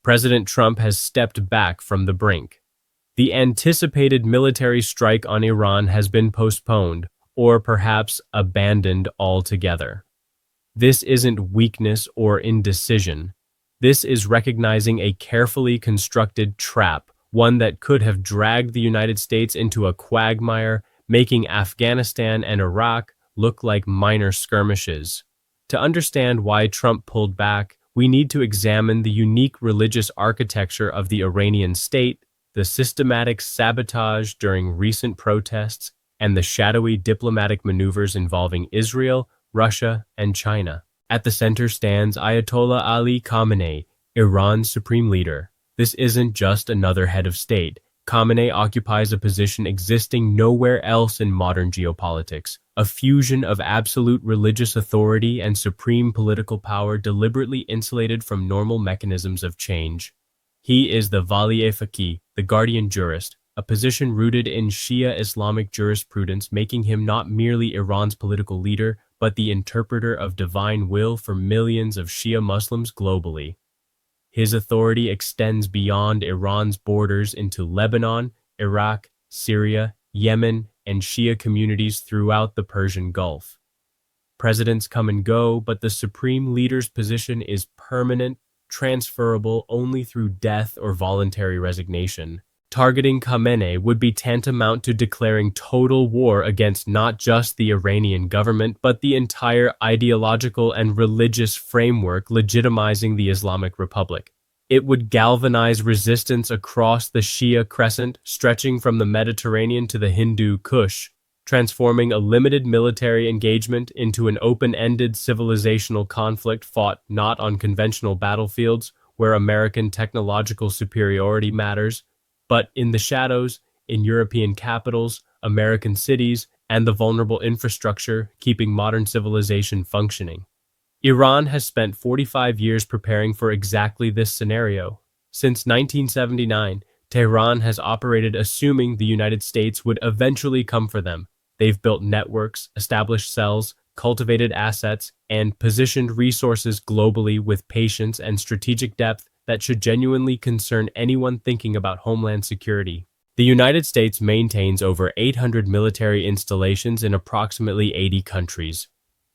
President Trump has stepped back from the brink. The anticipated military strike on Iran has been postponed, or perhaps abandoned altogether. This isn't weakness or indecision. This is recognizing a carefully constructed trap, one that could have dragged the United States into a quagmire, making Afghanistan and Iraq look like minor skirmishes. To understand why Trump pulled back, we need to examine the unique religious architecture of the Iranian state, the systematic sabotage during recent protests, and the shadowy diplomatic maneuvers involving Israel, Russia, and China. At the center stands Ayatollah Ali Khamenei, Iran's supreme leader. This isn't just another head of state. Khamenei occupies a position existing nowhere else in modern geopolitics, a fusion of absolute religious authority and supreme political power deliberately insulated from normal mechanisms of change. He is the Wali-e-Faqih, the guardian jurist, a position rooted in Shia Islamic jurisprudence, making him not merely Iran's political leader, but the interpreter of divine will for millions of Shia Muslims globally. His authority extends beyond Iran's borders into Lebanon, Iraq, Syria, Yemen, and Shia communities throughout the Persian Gulf. Presidents come and go, but the supreme leader's position is permanent, transferable only through death or voluntary resignation. Targeting Khamenei would be tantamount to declaring total war against not just the Iranian government, but the entire ideological and religious framework legitimizing the Islamic Republic. It would galvanize resistance across the Shia crescent, stretching from the Mediterranean to the Hindu Kush, transforming a limited military engagement into an open-ended civilizational conflict fought not on conventional battlefields where American technological superiority matters, but in the shadows, in European capitals, American cities, and the vulnerable infrastructure keeping modern civilization functioning. Iran has spent 45 years preparing for exactly this scenario. Since 1979, Tehran has operated assuming the United States would eventually come for them. They've built networks, established cells, cultivated assets, and positioned resources globally with patience and strategic depth that should genuinely concern anyone thinking about homeland security. The United States maintains over 800 military installations in approximately 80 countries.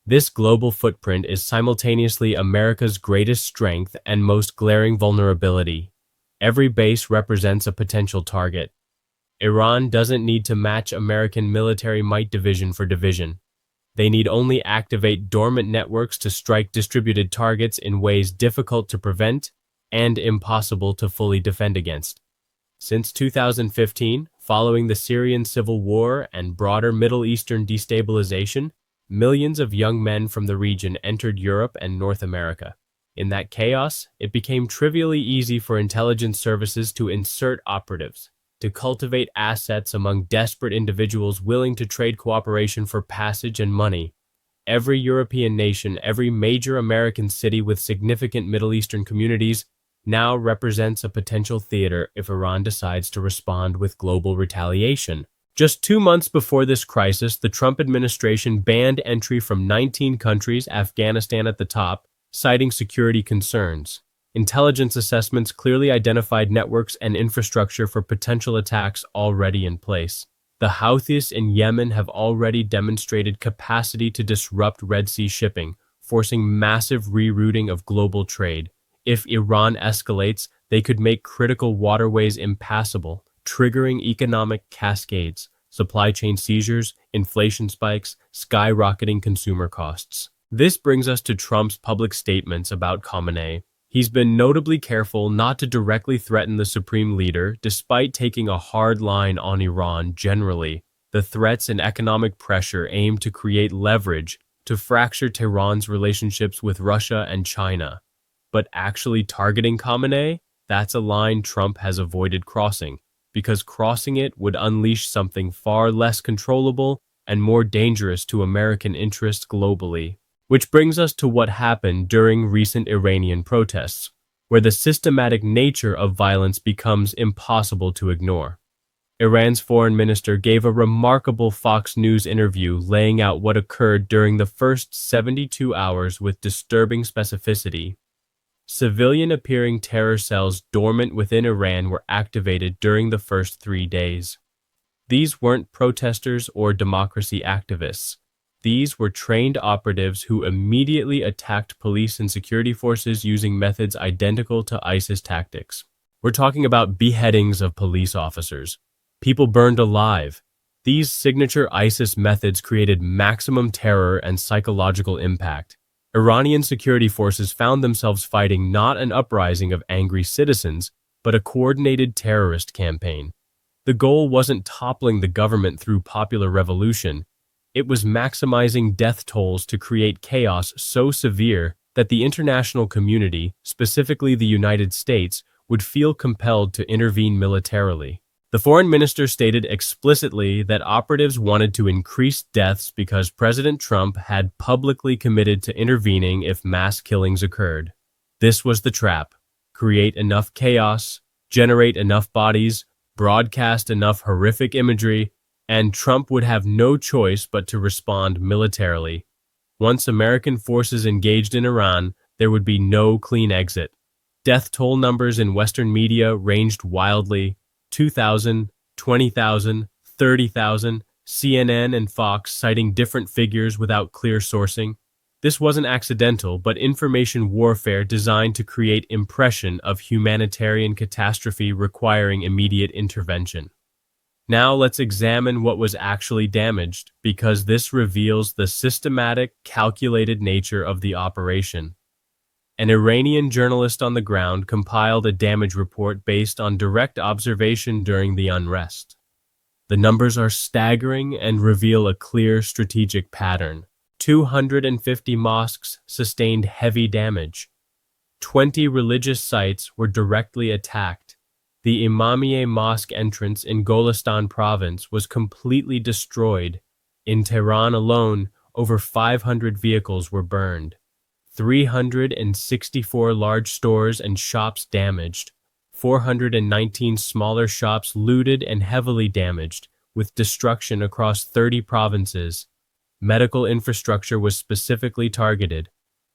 This global footprint is simultaneously America's greatest strength and most glaring vulnerability. Every base represents a potential target. Iran doesn't need to match American military might division for division. They need only activate dormant networks to strike distributed targets in ways difficult to prevent and impossible to fully defend against. Since 2015, following the Syrian civil war and broader Middle Eastern destabilization, millions of young men from the region entered Europe and North America. In that chaos, it became trivially easy for intelligence services to insert operatives, to cultivate assets among desperate individuals willing to trade cooperation for passage and money. Every European nation, every major American city with significant Middle Eastern communities now represents a potential theater if Iran decides to respond with global retaliation. Just 2 months before this crisis, the Trump administration banned entry from 19 countries, Afghanistan at the top, citing security concerns. Intelligence assessments clearly identified networks and infrastructure for potential attacks already in place. The Houthis in Yemen have already demonstrated capacity to disrupt Red Sea shipping, forcing massive rerouting of global trade. If Iran escalates, they could make critical waterways impassable, triggering economic cascades, supply chain seizures, inflation spikes, skyrocketing consumer costs. This brings us to Trump's public statements about Khamenei. He's been notably careful not to directly threaten the supreme leader, despite taking a hard line on Iran generally. The threats and economic pressure aim to create leverage to fracture Tehran's relationships with Russia and China. But actually targeting Khamenei, that's a line Trump has avoided crossing, because crossing it would unleash something far less controllable and more dangerous to American interests globally. Which brings us to what happened during recent Iranian protests, where the systematic nature of violence becomes impossible to ignore. Iran's foreign minister gave a remarkable Fox News interview laying out what occurred during the first 72 hours with disturbing specificity. Civilian-appearing terror cells dormant within Iran were activated during the first 3 days. These weren't protesters or democracy activists. These were trained operatives who immediately attacked police and security forces using methods identical to ISIS tactics. We're talking about beheadings of police officers, people burned alive. These signature ISIS methods created maximum terror and psychological impact. Iranian security forces found themselves fighting not an uprising of angry citizens, but a coordinated terrorist campaign. The goal wasn't toppling the government through popular revolution. It was maximizing death tolls to create chaos so severe that the international community, specifically the United States, would feel compelled to intervene militarily. The foreign minister stated explicitly that operatives wanted to increase deaths because President Trump had publicly committed to intervening if mass killings occurred. This was the trap: create enough chaos, generate enough bodies, broadcast enough horrific imagery, and Trump would have no choice but to respond militarily. Once American forces engaged in Iran, there would be no clean exit. Death toll numbers in Western media ranged wildly: 2,000, 20,000, 30,000, CNN and Fox citing different figures without clear sourcing. This wasn't accidental, but information warfare designed to create impression of humanitarian catastrophe requiring immediate intervention. Now let's examine what was actually damaged, because this reveals the systematic, calculated nature of the operation. An Iranian journalist on the ground compiled a damage report based on direct observation during the unrest. The numbers are staggering and reveal a clear strategic pattern. 250 mosques sustained heavy damage. 20 religious sites were directly attacked. The Imamieh Mosque entrance in Golestan province was completely destroyed. In Tehran alone, over 500 vehicles were burned. 364 large stores and shops damaged. 419 smaller shops looted and heavily damaged, with destruction across 30 provinces. Medical infrastructure was specifically targeted.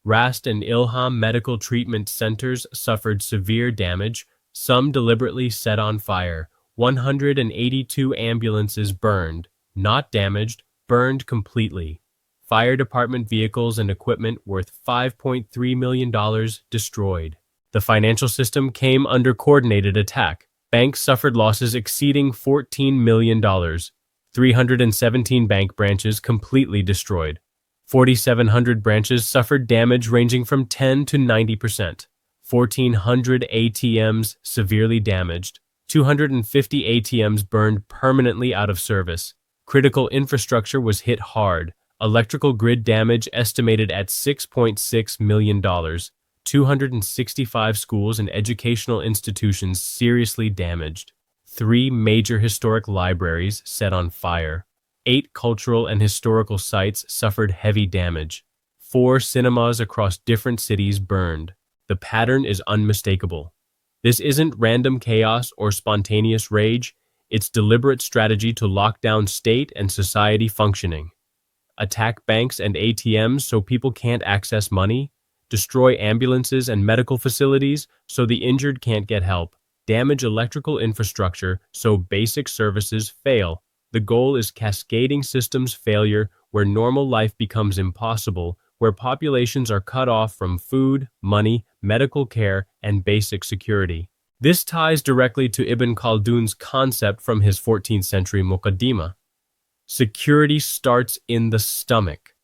Rast and Ilham medical treatment centers suffered severe damage, some deliberately set on fire. 182 ambulances burned, not damaged, burned completely. Fire department vehicles and equipment worth $5.3 million destroyed. The financial system came under coordinated attack. Banks suffered losses exceeding $14 million. 317 bank branches completely destroyed. 4,700 branches suffered damage ranging from 10 to 90%. 1,400 ATMs severely damaged. 250 ATMs burned permanently out of service. Critical infrastructure was hit hard. Electrical grid damage estimated at $6.6 million. 265 schools and educational institutions seriously damaged. 3 major historic libraries set on fire. 8 cultural and historical sites suffered heavy damage. 4 cinemas across different cities burned. The pattern is unmistakable. This isn't random chaos or spontaneous rage. It's deliberate strategy to lock down state and society functioning. Attack banks and ATMs so people can't access money, destroy ambulances and medical facilities so the injured can't get help, damage electrical infrastructure so basic services fail. The goal is cascading systems failure where normal life becomes impossible, where populations are cut off from food, money, medical care, and basic security. This ties directly to Ibn Khaldun's concept from his 14th century Muqaddimah. Security starts in the stomach.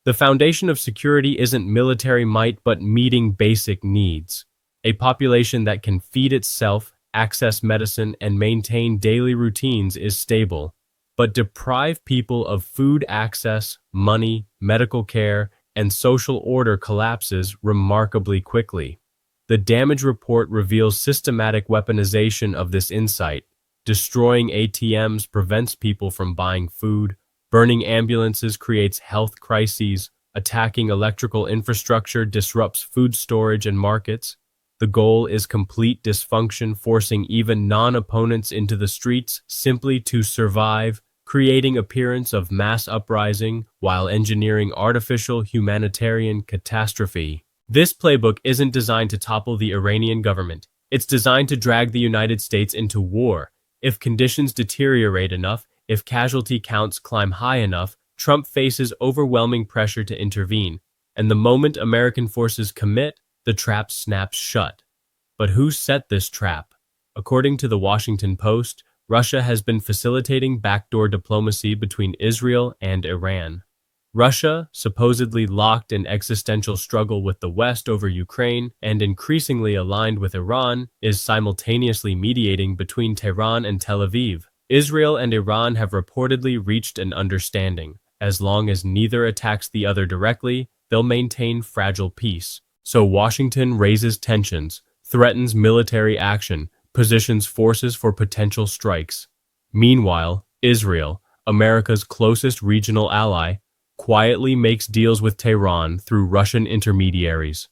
The foundation of security isn't military might but meeting basic needs. A population that can feed itself, access medicine, and maintain daily routines is stable. But deprive people of food access, money, medical care, and social order collapses remarkably quickly. The damage report reveals systematic weaponization of this insight. Destroying ATMs prevents people from buying food. Burning ambulances creates health crises. Attacking electrical infrastructure disrupts food storage and markets. The goal is complete dysfunction, forcing even non-opponents into the streets simply to survive, creating appearance of mass uprising while engineering artificial humanitarian catastrophe. This playbook isn't designed to topple the Iranian government. It's designed to drag the United States into war. If conditions deteriorate enough, if casualty counts climb high enough, Trump faces overwhelming pressure to intervene. And the moment American forces commit, the trap snaps shut. But who set this trap? According to the Washington Post, Russia has been facilitating backdoor diplomacy between Israel and Iran. Russia, supposedly locked in existential struggle with the West over Ukraine and increasingly aligned with Iran, is simultaneously mediating between Tehran and Tel Aviv. Israel and Iran have reportedly reached an understanding. As long as neither attacks the other directly, they'll maintain fragile peace. So Washington raises tensions, threatens military action, positions forces for potential strikes. Meanwhile, Israel, America's closest regional ally, quietly makes deals with Tehran through Russian intermediaries.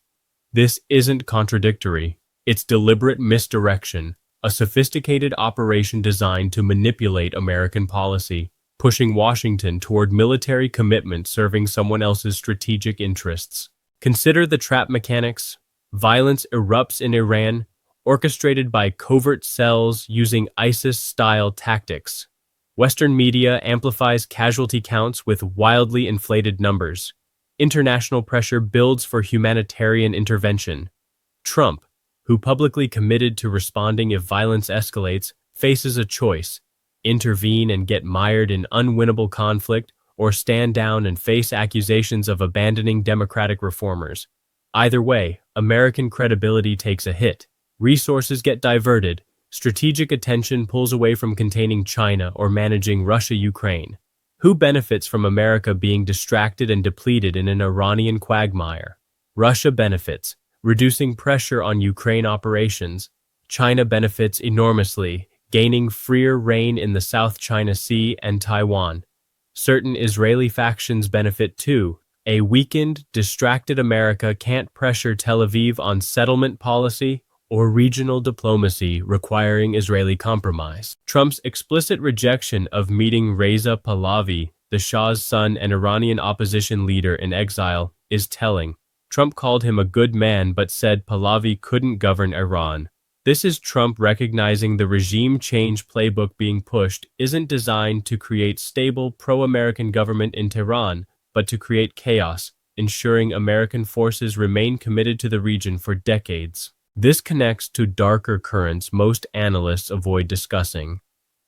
This isn't contradictory. It's deliberate misdirection, a sophisticated operation designed to manipulate American policy, pushing Washington toward military commitment serving someone else's strategic interests. Consider the trap mechanics. Violence erupts in Iran, orchestrated by covert cells using ISIS-style tactics. Western media amplifies casualty counts with wildly inflated numbers. International pressure builds for humanitarian intervention. Trump, who publicly committed to responding if violence escalates, faces a choice: intervene and get mired in unwinnable conflict, or stand down and face accusations of abandoning democratic reformers. Either way, American credibility takes a hit. Resources get diverted. Strategic attention pulls away from containing China or managing Russia-Ukraine. Who benefits from America being distracted and depleted in an Iranian quagmire? Russia benefits, reducing pressure on Ukraine operations. China benefits enormously, gaining freer reign in the South China Sea and Taiwan. Certain Israeli factions benefit too. A weakened, distracted America can't pressure Tel Aviv on settlement policy or regional diplomacy requiring Israeli compromise. Trump's explicit rejection of meeting Reza Pahlavi, the Shah's son and Iranian opposition leader in exile, is telling. Trump called him a good man but said Pahlavi couldn't govern Iran. This is Trump recognizing the regime change playbook being pushed isn't designed to create stable pro-American government in Tehran, but to create chaos, ensuring American forces remain committed to the region for decades. This connects to darker currents most analysts avoid discussing.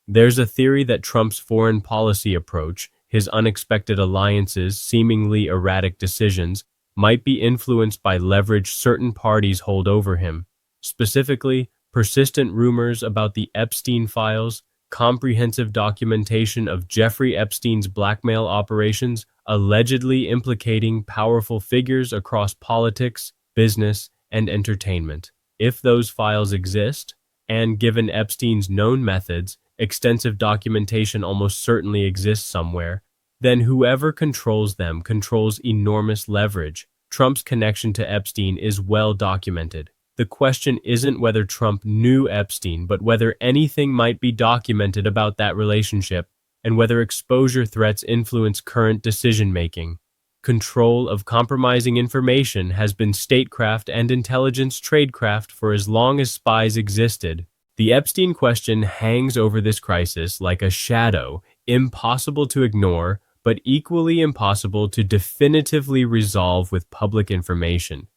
There's a theory that Trump's foreign policy approach, his unexpected alliances, seemingly erratic decisions, might be influenced by leverage certain parties hold over him. Specifically, persistent rumors about the Epstein files, comprehensive documentation of Jeffrey Epstein's blackmail operations, allegedly implicating powerful figures across politics, business, and entertainment. If those files exist, and given Epstein's known methods, extensive documentation almost certainly exists somewhere, then whoever controls them controls enormous leverage. Trump's connection to Epstein is well documented. The question isn't whether Trump knew Epstein, but whether anything might be documented about that relationship, and whether exposure threats influence current decision-making. Control of compromising information has been statecraft and intelligence tradecraft for as long as spies existed. The Epstein question hangs over this crisis like a shadow, impossible to ignore, but equally impossible to definitively resolve with public information.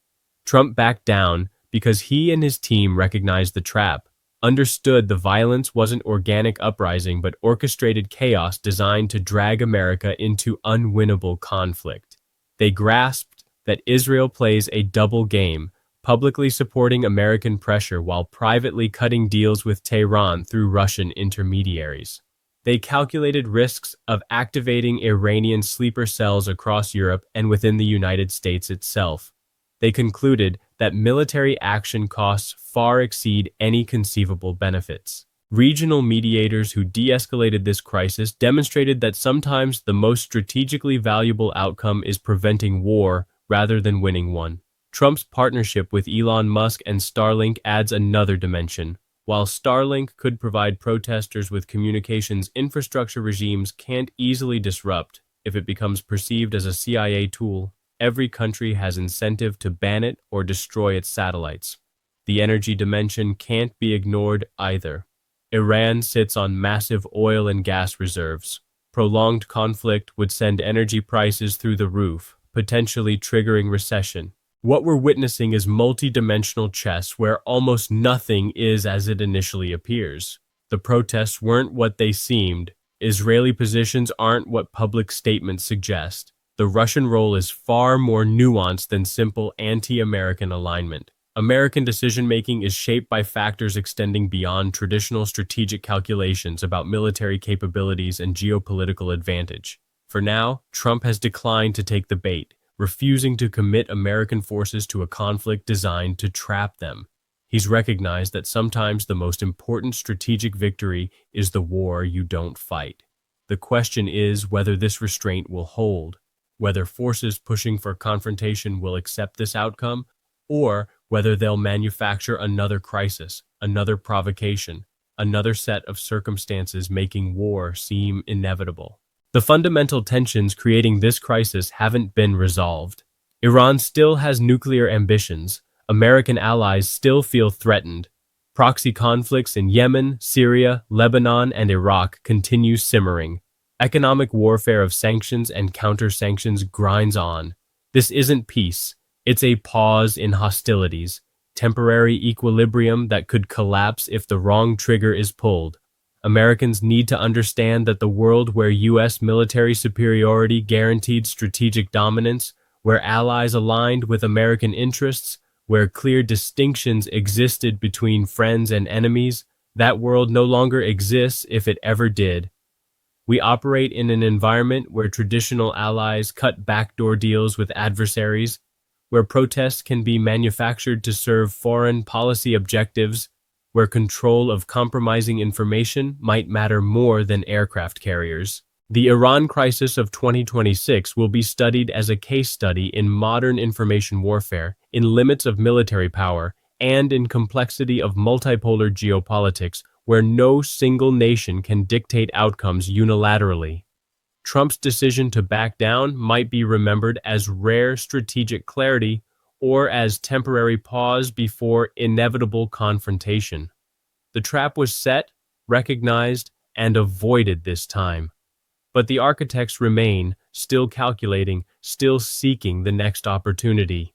Trump backed down because he and his team recognized the trap, understood the violence wasn't organic uprising but orchestrated chaos designed to drag America into unwinnable conflict. They grasped that Israel plays a double game, publicly supporting American pressure while privately cutting deals with Tehran through Russian intermediaries. They calculated risks of activating Iranian sleeper cells across Europe and within the United States itself. They concluded that military action costs far exceed any conceivable benefits. Regional mediators who de-escalated this crisis demonstrated that sometimes the most strategically valuable outcome is preventing war rather than winning one. Trump's partnership with Elon Musk and Starlink adds another dimension. While Starlink could provide protesters with communications infrastructure regimes can't easily disrupt if it becomes perceived as a CIA tool, every country has incentive to ban it or destroy its satellites. The energy dimension can't be ignored either. Iran sits on massive oil and gas reserves. Prolonged conflict would send energy prices through the roof, potentially triggering recession. What we're witnessing is multi-dimensional chess where almost nothing is as it initially appears. The protests weren't what they seemed. Israeli positions aren't what public statements suggest. The Russian role is far more nuanced than simple anti-American alignment. American decision-making is shaped by factors extending beyond traditional strategic calculations about military capabilities and geopolitical advantage. For now, Trump has declined to take the bait, refusing to commit American forces to a conflict designed to trap them. He's recognized that sometimes the most important strategic victory is the war you don't fight. The question is whether this restraint will hold, whether forces pushing for confrontation will accept this outcome, or whether they'll manufacture another crisis, another provocation, another set of circumstances making war seem inevitable. The fundamental tensions creating this crisis haven't been resolved. Iran still has nuclear ambitions. American allies still feel threatened. Proxy conflicts in Yemen, Syria, Lebanon, and Iraq continue simmering. Economic warfare of sanctions and counter-sanctions grinds on. This isn't peace. It's a pause in hostilities, temporary equilibrium that could collapse if the wrong trigger is pulled. Americans need to understand that the world where U.S. military superiority guaranteed strategic dominance, where allies aligned with American interests, where clear distinctions existed between friends and enemies, that world no longer exists if it ever did. We operate in an environment where traditional allies cut backdoor deals with adversaries, where protests can be manufactured to serve foreign policy objectives, where control of compromising information might matter more than aircraft carriers. The Iran crisis of 2026 will be studied as a case study in modern information warfare, in limits of military power, and in complexity of multipolar geopolitics, where no single nation can dictate outcomes unilaterally. Trump's decision to back down might be remembered as rare strategic clarity or as temporary pause before inevitable confrontation. The trap was set, recognized, and avoided this time. But the architects remain, still calculating, still seeking the next opportunity.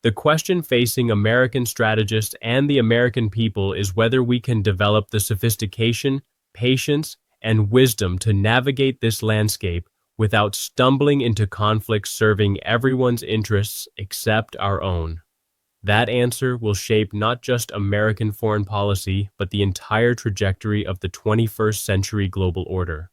The question facing American strategists and the American people is whether we can develop the sophistication, patience, and wisdom to navigate this landscape without stumbling into conflicts serving everyone's interests except our own. That answer will shape not just American foreign policy, but the entire trajectory of the 21st century global order.